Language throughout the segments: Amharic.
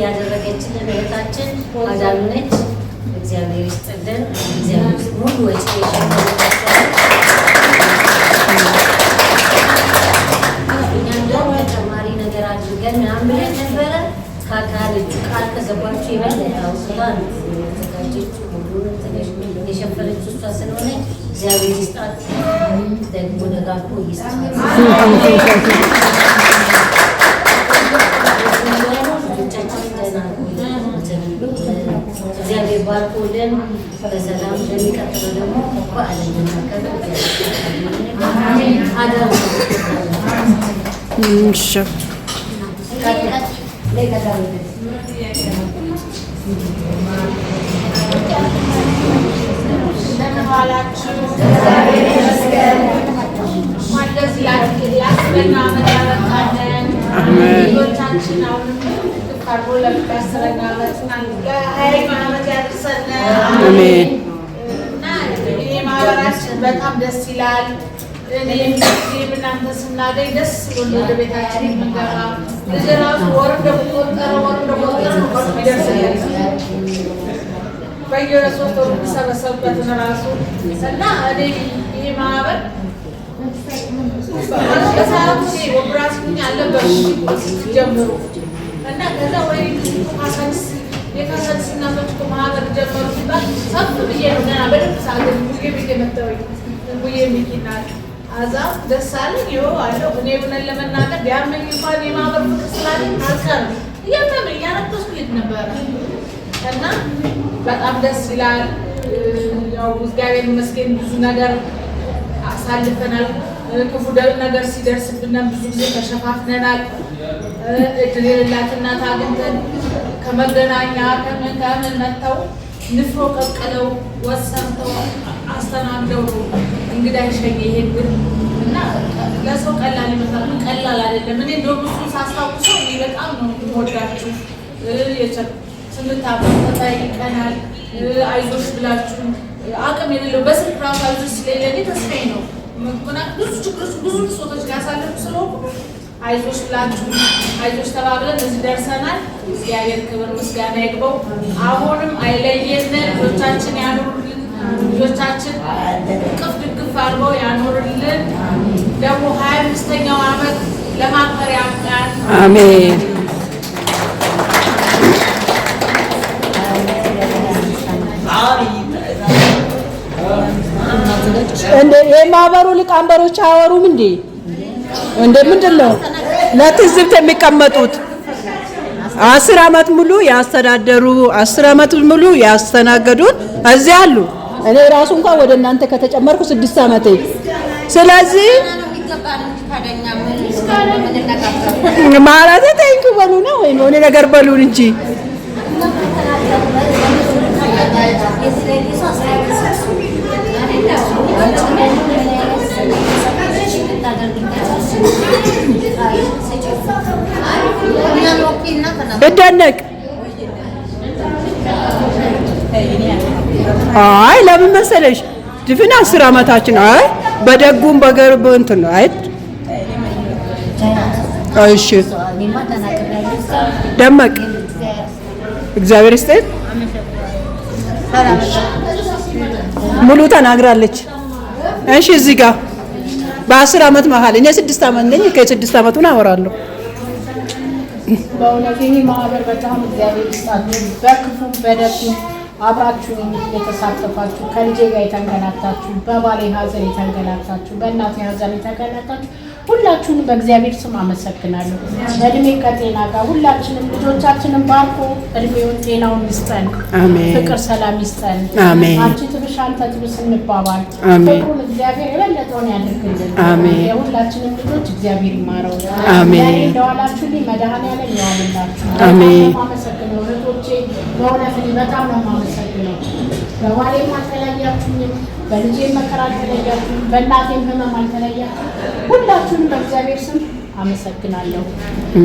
ያደረገችልን እህታችን አዳኑ ነች። እግዚአብሔር ይስጥልን። እግዚአብሔር ሙሉ ወጪ የሸፈነላቸው እኛም ደግሞ ተጨማሪ ነገር አድርገን ምናምን ብለን ነበረ። ካካለች ቃል ከገባችሁ የበለጠ አውስላ ነው የተዘጋጀችው። ሁሉንም ትንሽ የሸፈነችው እሷ ስለሆነ እግዚአብሔር ይስጣት። ደግሞ ደጋግሞ ይስጣት። እግዚአብሔር ባርኮልን በሰላም ለሚቀጥለው ደግሞ በዓለም በጣም ደስ ይላል። እኔም እናንተ ስናገኝ ደስ ብሎ ወደ ቤታችን የምንገባ ራሱ ወር እንደቆጠረ በየሶስት ወር የሚሰበሰቡበትን ራሱ እና እኔ ይህ ማህበር በሰዓቱ ወብራስኝ አለበት ጀምሩ እና ከዛ ወይ የካሳንስ እናቶች ማህበር ጀመሩ ሲባል ሰፍ ብዬ ነው ገና በደንብ ሳገኝ ሙዬ ቤት የመጣሁኝ ሙዬ ሚኪናል አዛ ደስ አለኝ። ይኸው አለው እኔ ብለን ለመናገር ቢያመኝ እንኳን የማህበር ፍቅር ስላለኝ አልቀርም እያመመኝ እያነከስኩ ሄድ ነበረ እና በጣም ደስ ይላል። ያው እግዚአብሔር ይመስገን ብዙ ነገር አሳልፈናል። ክፉ ነገር ሲደርስብን ብዙ ጊዜ ተሸፋፍነናል። እድል የሌላት እናት አግኝተን ከመገናኛ ከምን መጥተው ንፍሮ ቀቅለው ወሰንተው አስተናግደው እንግዳ ይሸኝ ይሄድን እና ለሰው ቀላል ይመስላል፣ ቀላል አይደለም። እኔ እንደውም እሱን ሳስታውሰው እኔ በጣም ነው የምወዳችሁ። ስምንት ዓመት ተጠይቀናል። አይዞሽ ብላችሁ አቅም የሌለው በስልክ ራሱ አይዞሽ ስለሌለ ተስፋዬ ነው። ብዙ ችግሮች ብዙ ሶቶች ያሳለፉ ስለሆኑ አይዞሽ ብላችሁ አይዞሽ ተባብለን እዚህ ደርሰናል። እግዚአብሔር ክብር ምስጋና ይግባው። አሁንም አይለየን። ልጆቻችን ያኑሩልን። ልጆቻችን ቅፍ ድግፍ አድርገው ያኑሩልን። ደግሞ 25ኛው ዓመት ለማክበር ያብቃን። አሜን። እንደ የማህበሩ ሊቀመንበሮች አያወሩም እንዴ? እንደ ምንድን ነው ለትዝብት የሚቀመጡት? 10 ዓመት ሙሉ ያስተዳደሩ 10 ዓመት ሙሉ ያስተናገዱት እዚህ አሉ። እኔ ራሱ እንኳን ወደ እናንተ ከተጨመርኩ 6 ዓመቴ። ስለዚህ ማለት ተንኩ በሉ ነው ወይ ነው ነገር በሉን እንጂ እደነቅ። አይ ለምን መሰለሽ ድፍን 10 ዓመታችን አይ በደጉም በገርብ እንትን ነው አይ እሺ ደመቅ እግዚአብሔር ይስጥህ። ሙሉ ተናግራለች። እሺ እዚህ ጋር በ10 ዓመት መሀል እኔ 6 ዓመት ነኝ። ከ6 ዓመቱን አወራለሁ። በእውነት ይህ ማህበር በጣም እግዚአብሔር ይስጣችሁ። በክፉ በደጉ አብራችሁ የተሳተፋችሁ ከልጄ ጋር የተንገላታችሁ፣ በባሌ ሀዘን የተንገላታችሁ፣ በእናቴ ሀዘን የተንገላታችሁ ሁላችሁንም በእግዚአብሔር ስም አመሰግናለሁ። እድሜ ከጤና ጋር ሁላችንም ልጆቻችንን ባርኮ እድሜውን ጤናውን ይስጠን። አሜን። ፍቅር ሰላም ይስጠን። አሜን። አንቺ ትብሽ አንተ ትብስ እንባባል። አሜን። ፍቅሩን እግዚአብሔር የበለጠውን ያድርግልን። አሜን። የሁላችንም ልጆች እግዚአብሔር ይማረው። አሜን። ያኔ እንደዋላችሁልኝ መድኃኔዓለም ያዋልላችሁ። አሜን። አመሰግነው እህቶቼ፣ በእውነት በጣም ነው የማመሰግነው። በባሌም አልተለያችሁኝም፣ በልጄም መከራ አልተለያችሁም፣ በእናቴም ህመም አልተለያችሁም። ሁላችሁንም በእግዚአብሔር ስም አመሰግናለሁ።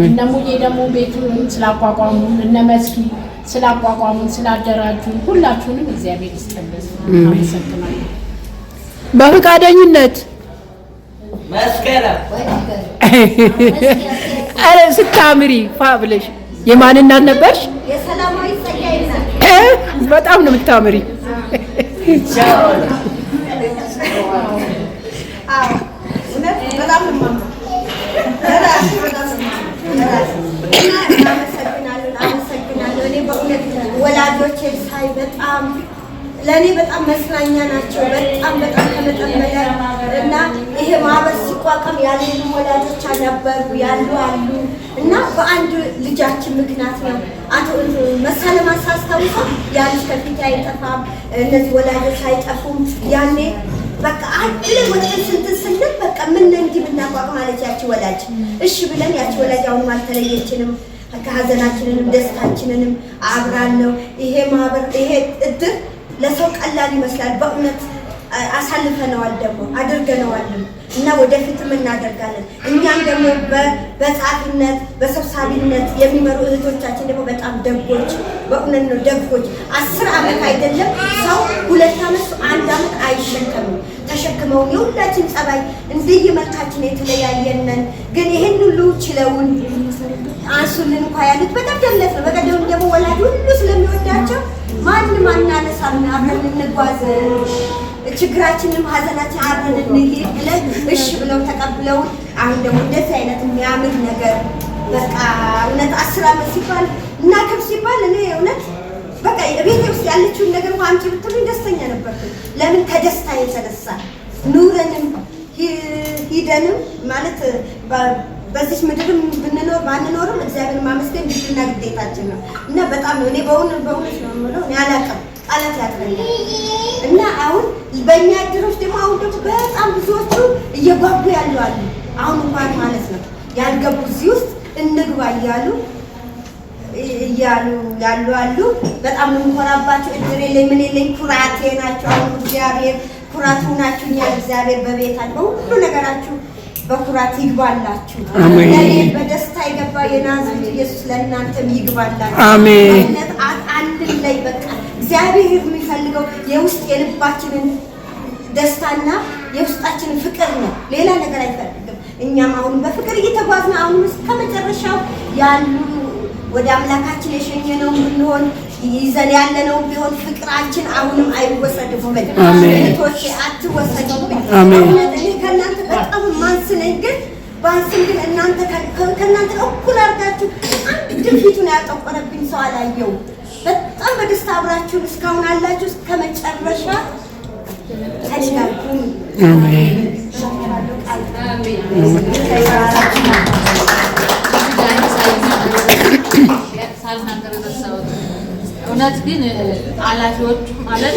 እነ ሙዬ ደግሞ ቤቱን ስላቋቋሙ፣ እነ መስኪ ስላቋቋሙ፣ ስላደራጁ ሁላችሁንም እግዚአብሔር ይስጥልን። አመሰግናለሁ። በፈቃደኝነት መስከረም አረ ስታምሪ ፋብለሽ የማን እናት ነበርሽ? የሰላማዊ ጸጋዬ እናት። በጣም ነው የምታምሪ። በጣም ነው አመሰግናለሁ። እኔ በእውነት ወላጆቼን ሳይ በጣም ለእኔ በጣም መጽናኛ ናቸው። በጣም ከመጠን በላይ እና ይሄ ማህበር ሲቋቋም ያሉን ወላጆች ነበሩ ያሉ አሉ እና በአንድ ልጃችን ምክንያት ነው አቶ መሰለማ ሳስታውሰው ያ ልጅ ከፊት አይጠፋም፣ እነዚህ ወላጆች አይጠፉም። ያኔ በቃ አንድ ላይ ወጥተን ስንት ስንል በቃ ምን እንዲህ ብናቋቁም አለች ያቺ ወላጅ። እሺ ብለን ያቺ ወላጅ አሁንም አልተለየችንም። ከሀዘናችንንም ደስታችንንም አብራን ነው። ይሄ ማህበር ይሄ እድር ለሰው ቀላል ይመስላል። በእውነት አሳልፈነዋል ደግሞ አድርገነዋልም እና ወደፊትም እናደርጋለን። እኛም ደግሞ በጻፊነት በሰብሳቢነት የሚመሩ እህቶቻችን ደግሞ በጣም ደጎች፣ በእውነት ነው ደጎች። 10 ዓመት አይደለም ሰው 2 ዓመት 1 ዓመት አይሸከምም። ተሸክመውን የሁላችን ጸባይ እንደየመልካችን የተለያየነን ግን ይሄን ሁሉ ችለውን አንሱልን እንኳ ያሉት በቀደም ዕለት ነው። በቀደም ደግሞ ወላጅ ሁሉ ስለሚወዳቸው ማንም አናነሳም፣ አብረን እንጓዝ፣ ችግራችንም ሀዘናችን አብረን እንሂድ ብለን እሺ ብለው ተቀብለው አሁን ደግሞ እንደዚህ አይነት የሚያምር ነገር በቃ እውነት 10 ዓመት ሲባል እና ከፍ ሲባል እኔ እውነት በቃ ቤቴ ውስጥ ያለችውን ነገር አንቺ ብትሉኝ ደስተኛ ነበርኩ። ለምን ከደስታ የተነሳ ኑረንም ሂደንም ማለት በዚህ ምድርም ብንኖር ባንኖርም እግዚአብሔር ማመስገን ግዴታና ግዴታችን ነው እና በጣም ነው እኔ በእውነት ነው የምለው እኔ አላውቅም ቃላት ያጥረኛል እና አሁን በእኛ እድሮች ደግሞ አሁን ደግሞ በጣም ብዙዎቹ እየጓጉ ያሉ አሉ። አሁን እንኳን ማለት ነው ያልገቡ እዚህ ውስጥ እንግባ እያሉ አሉ። በጣም ነው የምኮራባቸው። እድር የለኝ ምን የለኝ ኩራቴ ናቸው። አሁን እግዚአብሔር ኩራቱ ናችሁኛል። እግዚአብሔር በቤታችሁ ሁሉ ነገራችሁ በኩራት ይግባላችሁ። አሜን። በደስታ የገባ የናዝሬቱ ኢየሱስ ለእናንተም ይግባላችሁ። አሜን። አንድ ላይ በቃ እግዚአብሔር የሚፈልገው የውስጥ የልባችንን ደስታና የውስጣችንን ፍቅር ነው። ሌላ ነገር አይፈልግም። እኛም አሁን በፍቅር እየተጓዝን አሁን እስከ መጨረሻው ያሉ ወደ አምላካችን የሸኘነው ብንሆን ይዘን ያለነው ቢሆን ፍቅራችን አሁንም አይወሰድብን። እህቶቼ አትወሰዱብኝ። እኔ ከእናንተ በጣም ማንስ ነኝ፣ ግን ባንስም ግን እናንተ ከእናንተ እኩል አድርጋችሁ አንድ ፊቱን ያጠቆረብኝ ሰው አላየው። በጣም በደስታ አብራችሁን እስካሁን አላችሁ እስከ መጨረሻ ተሽላችሁ። አሜን። እውነት ግን ኃላፊዎቹ ማለት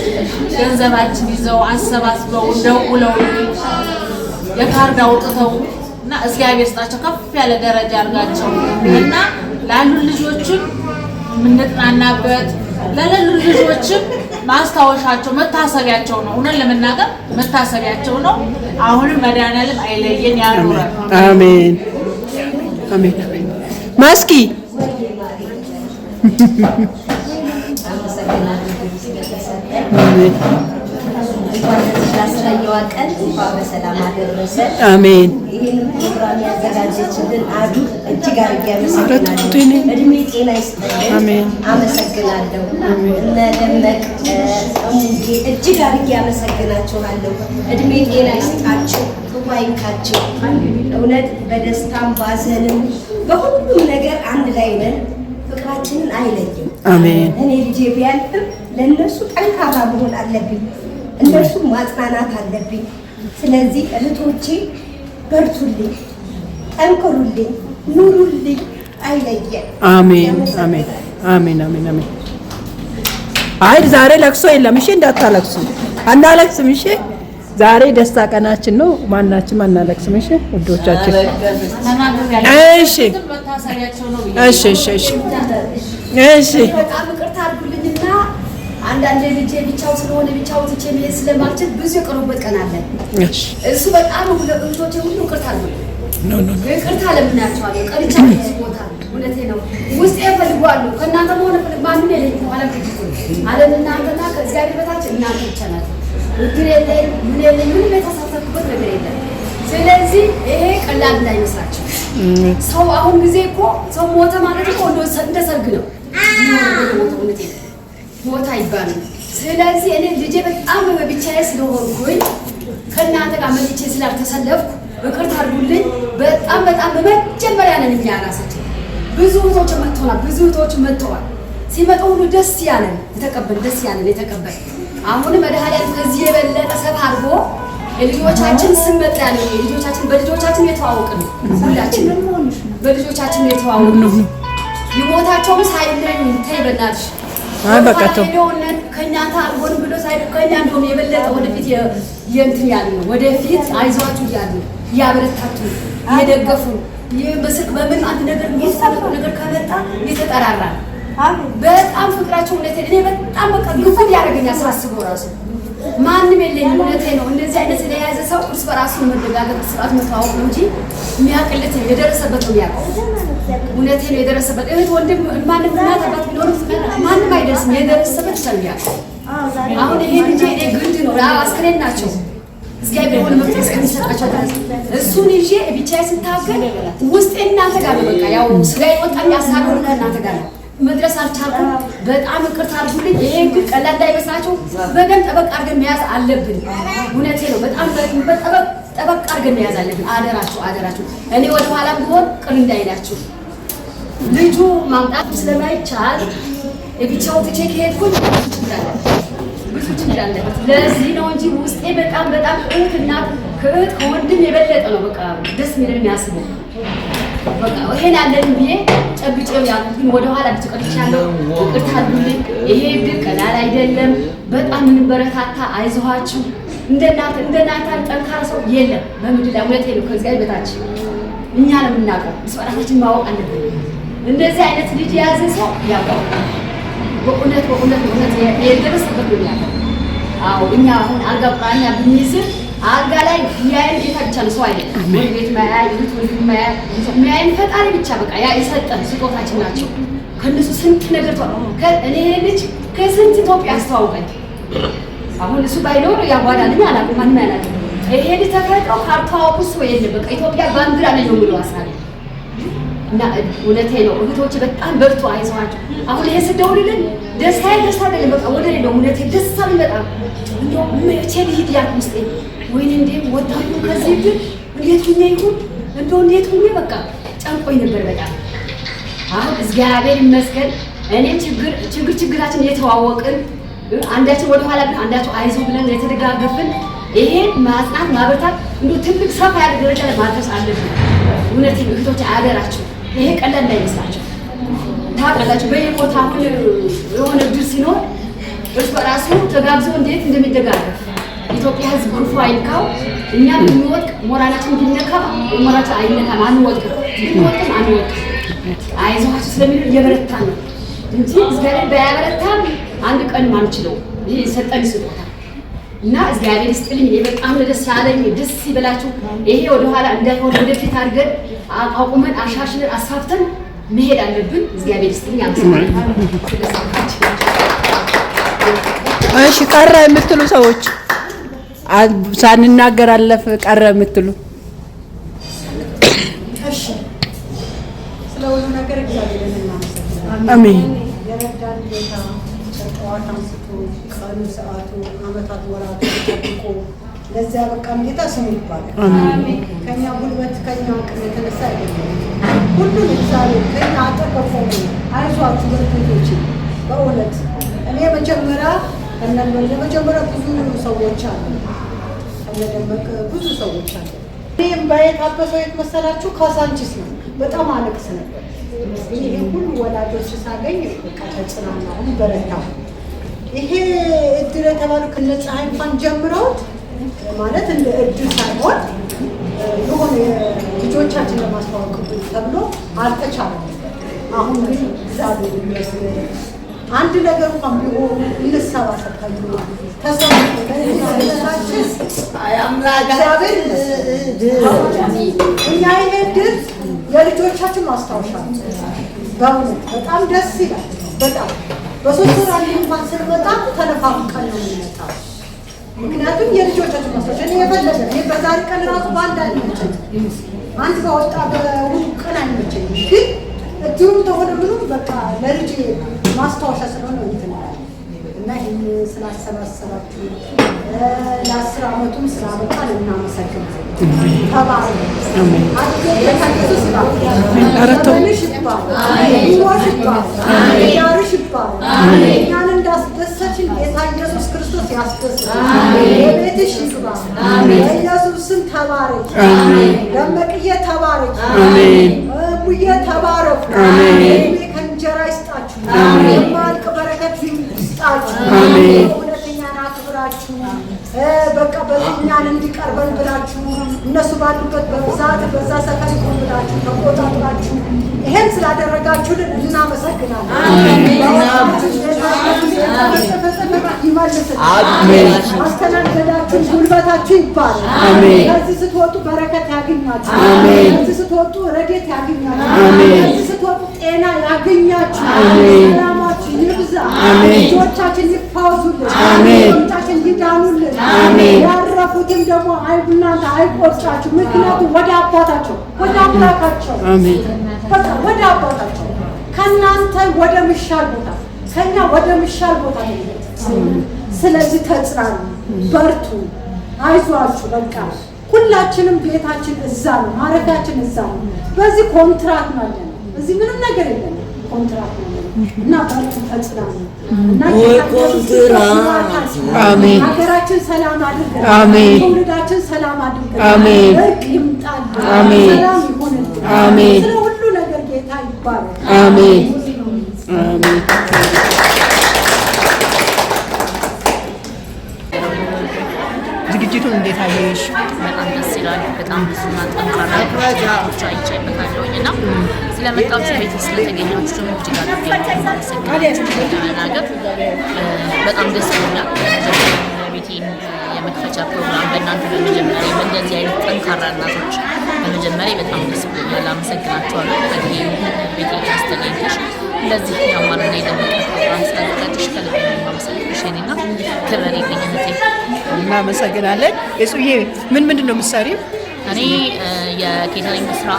ገንዘባችን ይዘው አሰባስበው ደውለው የካርድ አውጥተው እና እግዚአብሔር ይስጣቸው ከፍ ያለ ደረጃ አድርጋቸው እና ላሉ ልጆችም የምንጥናናበት ለሌሉ ልጆችም ማስታወሻቸው መታሰቢያቸው ነው። እውነት ለመናገር መታሰቢያቸው ነው። አሁንም መድኃኒዓለም አይለየን ያኑረን። አሜን አሜን አሜን። ማስኪ አሜን። ይህንን ፕሮግራም ያዘጋጀችልን አዱ እጅግ አድርጌ አመሰግናለሁ። እድሜ ጤና ይስጥልን። አመሰግናለሁ። እነ ደመቅ እሙጌ እጅግ አድርጌ አመሰግናችኋለሁ። እድሜ ጤና ይስጣችሁ፣ ክፉ አይንካችሁ። እውነት በደስታም ባዘንም በሁሉም ነገር አንድ ላይ ነን። ፍቅራችንን አይለይም። አሜን። እኔ ልጄ ቢያልፍም ለእነሱ ጠንካራ መሆን አለብኝ፣ እነሱ ማጽናናት አለብኝ። ስለዚህ እህቶቼ በርቱልኝ፣ ጠንክሩልኝ፣ ኑሩልኝ፣ አይለየን። አሜን አሜን አሜን አሜን አሜን። አይ ዛሬ ለቅሶ የለም። እሺ እንዳታለቅሱ፣ አናለቅስም። እሺ ዛሬ ደስታ ቀናችን ነው። ማናችንም አናለቅስም። እሺ ውዶቻችን። እሺ እሺ እሺ እሺ በጣም ይቅርታ አድርጉልኝና አንዳንድ ልጄ ብቻው ስለሆነ ብቻው ትቼ መሄድ ስለማልችል ብዙ የቀሩበት ቀን አለ። እሱ በጣም ሁለቶቼ ሁሉ ይቅርታ አድርጉልኝ። ይቅርታ ለምናቸዋለሁ። ቀርቻ እዚህ ቦታ እውነቴ ነው ውስጤ ፈልጓሉ። ከእናንተ መሆነ ማንም የለኝም። ዓለም እናንተና ከእግዚአብሔር በታች እናንተ ብቻ ናችሁ። ውድር የለኝ ምን የለኝ ምንም የተሳተፍኩበት ነገር የለም። ስለዚህ ይሄ ቀላል እንዳይመስላችሁ። ሰው አሁን ጊዜ እኮ ሰው ሞተ ማለት እኮ እንደ ሰርግ ነው። ሞታ ይባላል። ስለዚህ እኔ ልጄ በጣም ብቻዬ ስለሆንኩኝ ከእናንተ ጋር መጥቼ ስላልተሰለፍኩ ይቅርታ አድርጉልኝ። በጣም በመጀመሪያ ነን እኛ ራሳችን ብዙ እህቶች መጥተዋል። ብዙ እህቶች መጥተዋል። ሲመጡ ሁሉ ደስ ያለን የተቀበል አሁን መድኃኒዓለም ከዚህ የበለጠ ሰፋ አድርጎ የልጆቻችን ስም መጣ ያለው በልጆቻችን የተዋወቅን ሁላችን በልጆቻችን የተዋወቅን ይሞታቸውም ሳይለኝ ተይ በእናትሽ በቃቸው ከእኛ ታርጎን ብሎ ሳይል ከእኛ እንደውም የበለጠ ወደፊት የእንትን ያሉ ነው። ወደፊት አይዟችሁ እያሉ እያበረታችሁ እየደገፉ በስልክ በምን አንድ ነገር ነገር ከመጣ እየተጠራራ በጣም ፍቅራቸው እውነቴን እኔ በጣም በቃ ግፉን ያደርገኛል ሳስበው ራሱ ማንም የለኝም። እውነቴን ነው። እንደዚህ አይነት የያዘ ሰው እርስ በራሱ መደጋገፍ ስርዓት መተዋወቅ ነው እንጂ የሚያቅልት የደረሰበት ነው የሚያውቀው። እውነቴን ነው። የደረሰበት እህት ወንድም ማንም እናት አባት ቢኖርም ማንም አይደርስም። የደረሰበት ሰው የሚያውቀው። አሁን ይሄ ልጄ እኔ ግንድ ነው አስክሬን ናቸው እግዚአብሔር ሆነ መፍትሄ እስከሚሰጣቸው ድረስ እሱን ይዤ ብቻዬን ስታገል ውስጤ እናንተ ጋር ነው። በቃ ያው ስጋ ይወጣ የሚያሳደው ከእናንተ ጋር ነው። መድረስ አልቻልኩም። በጣም ይቅርታ አድርጉልኝ። ይሄ ግን ቀላል እንዳይመስላችሁ በደንብ ጠበቅ አድርገን መያዝ አለብን። እውነቴ ነው። በጣም ጠበቅ አድርገን መያዝ አለብን። አደራችሁ እኔ ወደ ኋላ ብሆን ቅር እንዳይላችሁ። ልጁ ማምጣት ስለማይቻል የብቻው ትቼ ከሄድኩኝ ብዙ ችግር አለበት። ለዚህ ነው እንጂ ውስጤ በጣም እህትና ከእህት ከወንድም የበለጠ ነው። በቃ ደስ የሚል የሚያስበው በቃ ይሄን አለን ብዬ ጨብጬው ያልኩት ግን ወደ ኋላ ብትቀርቻለሁ። ይቅርታ አድርጉልኝ። ይሄ ግን ቀላል አይደለም። በጣም እንበረታታ። አይዞሃችሁ። እንደናንተ ጠንካራ ሰው የለም በምድር ላይ። እውነቴን ነው። ከእግዚአብሔር በታች እኛ ነው የምናውቀው። በራሳችን ማወቅ አለብን። እንደዚህ አይነት ልጅ የያዘ ሰው ያውቃል። በእውነት የደረሰበት ነው ያለው። አዎ እኛ አሁን አልጋ ቁራኛ ብንይዝም አልጋ ላይ ያይን ጌታ ብቻ ነው፣ ሰው አይደለም። ቤት ማያይ ማያይ ፈጣሪ ብቻ በቃ ያ የሰጠን ስጦታችን ናቸው። ከነሱ ስንት ነገር እኔ ልጅ ከስንት ኢትዮጵያ አስተዋውቀኝ። አሁን እሱ ባይኖር ያጓዳልኝ አላውቅም። ማንም አያውቅም። ይሄ ልጅ ተፈጥሮ ካርታው ሰው የለም። በቃ ኢትዮጵያ ባንዲራ ነው የሚለው አሳቢ እና እውነቴ ነው። እህቶቼ በጣም በርቱ፣ አይዟችሁ። አሁን ይሄ ስደውልልን ደስታ አይደለም። በቃ ወደ ሌላው እውነቴ ደስታ በጣም እንደው መቼ ልሂድ ያልኩ ውስጤ ወይኔ እንዴት ወጣሁ ከዚህ ግን እንዴት ሁኜ በቃ ጨንቆኝ ነበር በጣም። አሁን እግዚአብሔር ይመስገን እኔም ችግራችን እየተዋወቅን አንዳችን ወደ ኋላ ግን አንዳቸው አይዞ ብለን የተደጋገፍን ይሄን ማጽናት ማበርታት እንዶ ትልቅ ሰፋ ያለ ደረጃ ላይ ማድረስ አለብን። እውነቴ ነው እህቶቼ አደራችሁ። ይሄ ቀላል እንዳይመስላችሁ። ታውቃላችሁ በየቦታ አሁን የሆነ ድር ሲኖር እርስ በራሱ ተጋብዞ እንዴት እንደሚደጋገፍ ኢትዮጵያ ሕዝብ ክፉ አይንካው። እኛ ብንወድቅ ሞራላችን እንዲነካ ሞራላችን አይነካም። አንወድቅም፣ ብንወድቅም አንወድቅም። አይዞሃችሁ ስለሚሉ እየበረታ ነው እንጂ እግዚአብሔር ባያበረታም አንድ ቀን ማንችለው ይሄ ሰጠን ስጦታ እና እግዚአብሔር ይስጥልኝ። እኔ በጣም ደስ ያለኝ። ደስ ይበላችሁ። ይሄ ወደኋላ እንዳይሆን ወደፊት አድርገን አቋቁመን አሻሽለን አሳፍተን መሄድ አለብን። እግዚአብሔር ይስጥልኝ። አመሰግናለሁ። እሺ ቀረ የምትሉ ሰዎች ሳንናገር አለፍ ቀረ የምትሉ እሺ፣ ስለሁሉ ነገር እግዚአብሔርን እናመሰግናለን። አሜን። የረዳን ጌታ ከጠዋት አንስቶ ቀኑ፣ ሰዓቱ፣ ዓመታት፣ ወራቱ ጠብቆ ለዚያ በቃም ጌታ ስሙ ይባላል። አሜን። ከኛ ጉልበት ከኛ አቅም የተነሳ አይደለም። ሁሉም እግዚአብሔር ከኛ አጠገብ ሆኖ አይዟችሁ በርቱቶች። በእውነት እኔ መጀመሪያ ብዙ ሰዎች አሉ ከነደመቀ ብዙ ሰዎች አሉ። እኔም ባየታበሰው የት መሰላችሁ? ካሳንቺስ ነው። በጣም አለቅስ ነበር። ይሄ ሁሉ ወላጆች ሳገኝ በቃ ተጽናናሁ፣ በረታሁ። ይሄ እድል የተባሉ ከነፀሐይ እንኳን ጀምረውት ማለት እንደ እድል ሳይሆን የሆነ ልጆቻችን ለማስተዋወቅ ተብሎ አልተቻለም። አሁን ግን እግዚአብሔር ይመስገን አንድ ነገር እንኳን ቢሆን እንሰባሰብ ተብሎ እኛ ይሄ ድል የልጆቻችን ማስታወሻ በእውነት በጣም ደስ ይላል። በጣም በሶስት ወር አንዴ እንኳን ስንመጣ ተነፋፍቀን ነው የምንመጣው። ምክንያቱም የልጆቻችን መስሎች እኔ የፈለገ እኔ በዛሬ ቀን ራሱ በአንድ አይመቸኝ አንድ በወጣ በውሉ ቀን አይመቸኝ ግን እድሩ ተሆነ ምንም በቃ ለልጅ ማስታወሻ ስለሆነ እንትን እና ይህን ስላሰባሰባችሁ ለ10 ዓመቱም ስላበቃን እናመሰግናለን። ተባረኩ። ኢየሱስ እኛን እንዳስደሰችን ጌታ ኢየሱስ ክርስቶስ ያስደስታል። የቤትሽ ይግባ። በኢየሱስ ስም ተባረክ። ደመቅዬ ተባረክ። ሙዬ ተባረኩ። ከእንጀራ ይስጣችሁ። የማያልቅ በረከት ይስጣችሁ። እውነተኛን አክብራችሁ በቃ በእኛን እንዲቀርበን ብላችሁ እነሱ ባሉበት በብዛት በዛ ሰፈር ይቆም ብላችሁ ተቆጣጥራችሁ ይሄን ስላደረጋችሁልን እናመሰግናለን። አስተናገዳችሁ ጉልበታችሁ ይባላል። ከዚህ ስትወጡ በረከት ያገኛችሁ። ከዚህ ስትወጡ ረድኤት ያገኛችሁ። ከዚህ ስትወጡ ጤና ያገኛችሁ። ሰላማችሁ ይብዛ። ልጆቻችን ይፈወሱልን። ልጆቻችን ይዳኑልን። ያረፉትም ደግሞ እናንተ አይቆጫችሁ። ምክንያቱም ወደ አባታቸው ወደ አምላካቸው በቃ ወደ አባታቸው ከእናንተ ወደ ምሻል ቦታ ከኛ ወደ ምሻል ቦታ ነው። ስለዚህ ተጽናኑ፣ በርቱ፣ አይዟችሁ። በቃ ሁላችንም ቤታችን እዛ ነው፣ ማረፊያችን እዛ ነው። በዚህ ኮንትራት ማለት ነው። እዚህ ምንም ነገር የለም። ኮንትራት ነው እና በርቱ፣ ተጽናኑ እና አሜን። ሀገራችን ሰላም አድርገን፣ አሜን። ትውልዳችን ሰላም አድርገን፣ አሜን። እርቅ ይምጣልን፣ አሜን። ሰላም ይሁንልን። አሜን። ስለ ሁሉ ነገር ጌታ ይባረክ። አሜን። አሜን። ዝግጅቱን እንዴት አየሽ? በጣም ደስ ይላል። በጣም ብዙና ጠንካራ ፕሮግራሞች አይቼበታለሁኝ እና ስለመጣችሁ ቤት ስለተገኛችሁ እጅግ አድርጌ አመሰግናለሁ። ለመናገር በጣም ደስ ይላል። ቤቴን የመክፈቻ ፕሮግራም በእናንተ በመጀመሪያ በእንደዚህ አይነት ጠንካራ እናቶች በመጀመሪያ በጣም ደስ ብሎኛል። አመሰግናችኋለሁ። ከዚህ ቤቴ ያስተገኝተሽ እንደዚህ ያማረና የደመቀ ፕሮግራም ስላዘጋጀሽ ከልብ የማመሰግንሽ እኔና ክብር ይገኝ እህቴ። እናመሰግናለን። የጽዬ ምንድን ነው የምትሰሪው? እኔ የኬተሪንግ ስራ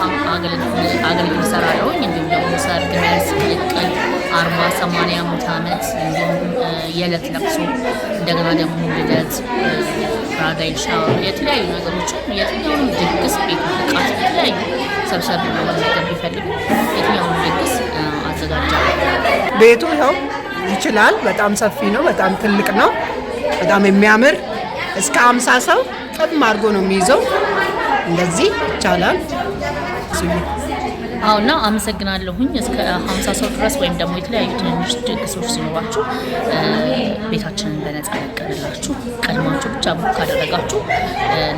አገልግሎት እሰራለሁኝ። እንዲሁም ደግሞ ሰርግ፣ መልስ፣ ቅልቅል፣ 40፣ 80 ሙት ዓመት እንዲሁም የዕለት ለቅሶ እንደገና ደግሞ ልደት፣ ብራይዳል ሻወር የተለያዩ ነገሮችን የትኛውንም ድግስ ቤት ፍቃት የተለያዩ ሰብሰብ ለመመገብ ቢፈልጉ የትኛውንም ድግስ አዘጋጃለሁ። ቤቱ ይኸው ይችላል። በጣም ሰፊ ነው። በጣም ትልቅ ነው። በጣም የሚያምር እስከ 50 ሰው ጥም አድርጎ ነው የሚይዘው። እንደዚህ ይቻላል። አሁና አመሰግናለሁኝ። እስከ 50 ሰው ድረስ ወይም ደግሞ የተለያዩ ትንንሽ ድግሶች ሲኖራችሁ ቤታችንን በነፃ ያቀርብላችሁ። ቀድማችሁ ብቻ ቡክ ካደረጋችሁ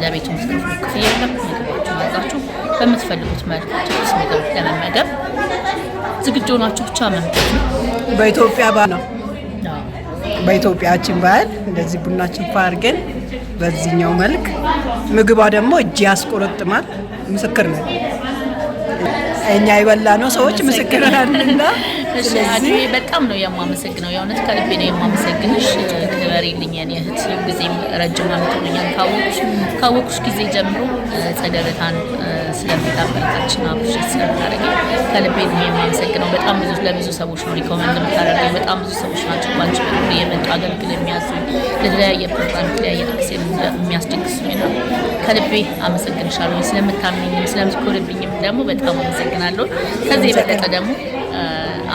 ለቤቱ የምትከፍሉ ክፍያ የለም። ምግባችሁን አዛችሁ በምትፈልጉት መልኩ ትኩስ ምግብ ለመመገብ ዝግጁ ናችሁ። ብቻ መምጣት ነው። በኢትዮጵያ ባህል ነው። በኢትዮጵያችን ባህል እንደዚህ ቡናችን አድርገን በዚህኛው መልክ ምግቧ ደግሞ እጅ ያስቆረጥማል። ምስክር ነን እኛ የበላ ነው ሰዎች ምስክር ነንና። ስለዚህ በጣም ነው የማመሰግነው። የእውነት ከልቤ ነው የማመሰግንሽ። ክበሪልኝ የኔ እህት። ጊዜም ረጅም ዓመት ሆኖኛል ካወቅሽ ጊዜ ጀምሮ ጸደረታን ስለምታበረታችን አብሽ ስለምታደርጊ ከልቤ ነው የማመሰግነው። በጣም ለብዙ ሰዎች ነው ሪኮመንድ የምታደርገኝ። በጣም ብዙ ሰዎች ናቸው ባንቺ በኩል የመጡ አገልግል የሚያዙ ለተለያየ ፕሮግራም የተለያየ ጥቅስ የሚያስደግሱኝ ነው። ከልቤ አመሰግንሻለሁ። ስለምታምኝም ስለምትኮርብኝም ደግሞ በጣም አመሰግናለሁ። ከዚህ የበለጠ ደግሞ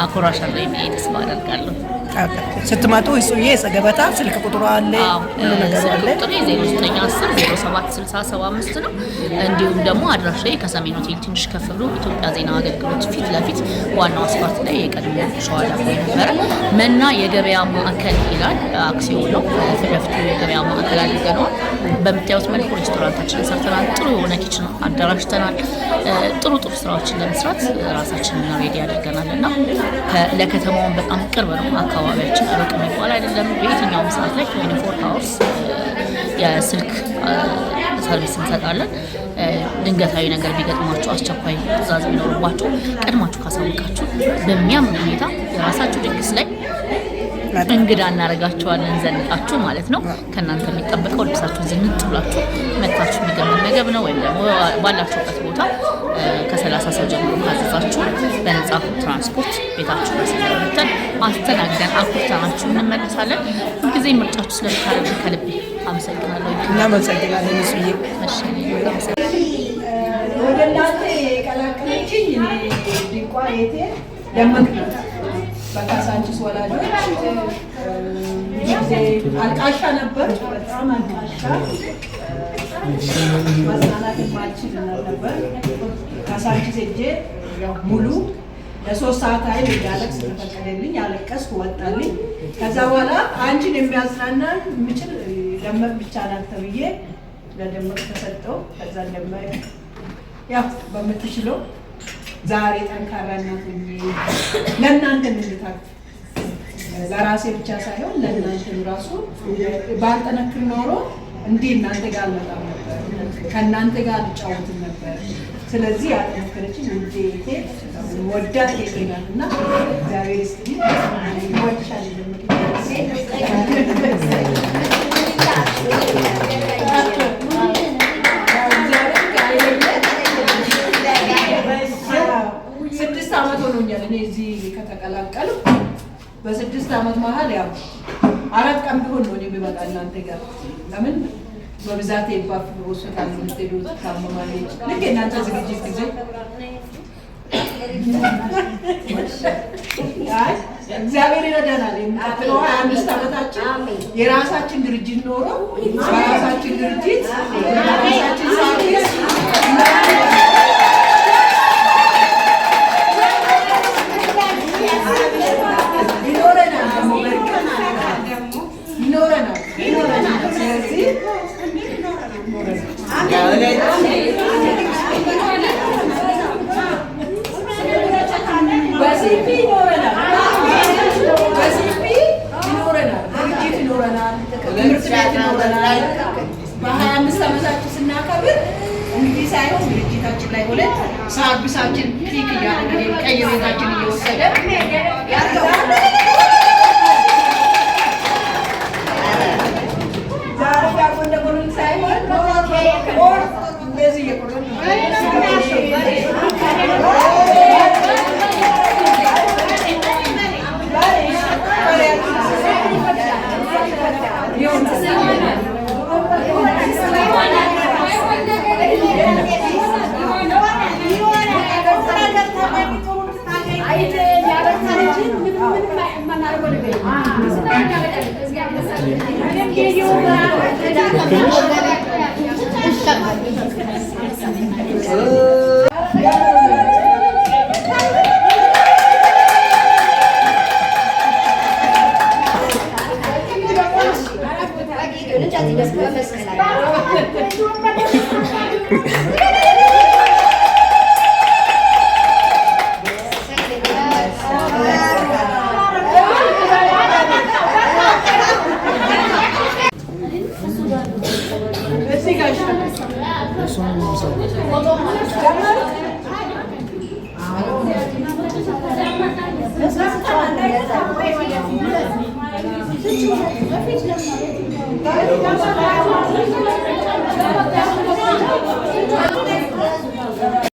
አኮራሻለሁ የሚል ተስፋ አደርጋለሁ። ስትመጡ ይጹዬ የጸገበታ ስልክ ቁጥሩ አለ፣ ሁሉ ነገር አለ። ቁጥሩ 0910076075 ነው። እንዲሁም ደግሞ አድራሻዬ ከሰሜን ሆቴል ትንሽ ከፍ ብሎ ኢትዮጵያ ዜና አገልግሎት ፊት ለፊት ዋናው አስፋልት ላይ የቀድሞ ሸዋ ዳቦ ነበረ መና የገበያ ማዕከል ይላል። አክሲዮን ነው። ፊት ለፊቱ የገበያ ማዕከል አድርገነዋል። በምታዩት መልኩ ሬስቶራንታችንን ሰርተናል። ጥሩ የሆነ ኪችን አደራጅተናል። ጥሩ ስራዎችን ለመስራት ራሳችንን ሬዲ አድርገናል እና ለከተማውን በጣም ቅርብ ነው። አካባቢያችን ሩቅ የሚባል አይደለም። በየትኛውም ሰዓት ላይ 24 ሃወርስ የስልክ ሰርቪስ እንሰጣለን። ድንገታዊ ነገር ቢገጥማችሁ፣ አስቸኳይ ትዕዛዝ ቢኖርባችሁ ቀድማችሁ ካሳወቃችሁ በሚያምር ሁኔታ የራሳችሁ ድግስ ላይ እንግዳ እናደርጋችኋለን ዘንጣችሁ ማለት ነው። ከእናንተ የሚጠበቀው ልብሳችሁ ዝንጥ ብላችሁ መታችሁ የሚገመን ምግብ ነው ወይም ደግሞ ባላችሁበት ቦታ ከ30 ሰው ጀምሮ ካዘዛችሁ በነፃ ትራንስፖርት ቤታችሁ ድረስ መተን አስተናግደን አኩርተናችሁ እንመለሳለን። ሁልጊዜ ምርጫችሁ ስለምታደርጉ ከልቤ አመሰግናለሁ። እናመሰግናለን። እሱዬ ወደ እናንተ የቀላቀለችኝ ድንቋ የቴ ደመቅ ናት። በካሳንቺስ ወላጆች አልቃሻ ነበር፣ በጣም አልቃሻ ማጽናናት የማልችል ነበር። ካሳንቺስ ሄጄ ሙሉ ለ3 ሰዓት አይል እንዳለቅስ ተፈቀደልኝ። ያለቀስኩ ወጣልኝ። ከዛ በኋላ አንቺን የሚያጽናና የምችል ደመቅ ብቻ ናት ተብዬ ለደመቅ ተሰጠው። ከዛ ደመቅ ያው በምትችለው ዛሬ ጠንካራ እናት ለእናንተ ምልታት ለራሴ ብቻ ሳይሆን ለእናንተ ራሱ ባልጠነክር ኖሮ እንዲህ እናንተ ጋር አልመጣም ነበር፣ ከእናንተ ጋር አልጫወትም ነበር። ስለዚህ ያጠነከረችኝ ውዴ እህቴ ወዳት እህቴ ናት እና እግዚአብሔር ይስጥልኝ። ወድሻለሁ ደመቅ። ስድስት ዓመት ሆኖኛል እኔ እዚህ ከተቀላቀሉ። በ6 ዓመት መሀል ያው 4 ቀን ቢሆን ነው እኔ ብመጣ እናንተ ጋር። ለምን በብዛት የባፍ ሆስፒታል ነው የምትሄዱት፣ ታመማለች። ልክ የእናንተ ዝግጅት ጊዜ እግዚአብሔር ይረዳናል። የሚቀጥለው 25 ዓመታችን የራሳችን ድርጅት ኖሮ በራሳችን ድርጅት የራሳችን ሰርቪስ ይኖረናል። ስለዚህ በሲፒ ይኖረናል፣ ድርጅት ይኖረናል፣ ትምህርት ቤት ይኖረናል። በ25 ዓመታችን ስናከብር እንግዲህ ሳይሆን ድርጅታችን ላይ ሆነን ሰርቪሳችን ፒክ እያደረገ ቀይ ቤታችን እየወሰደ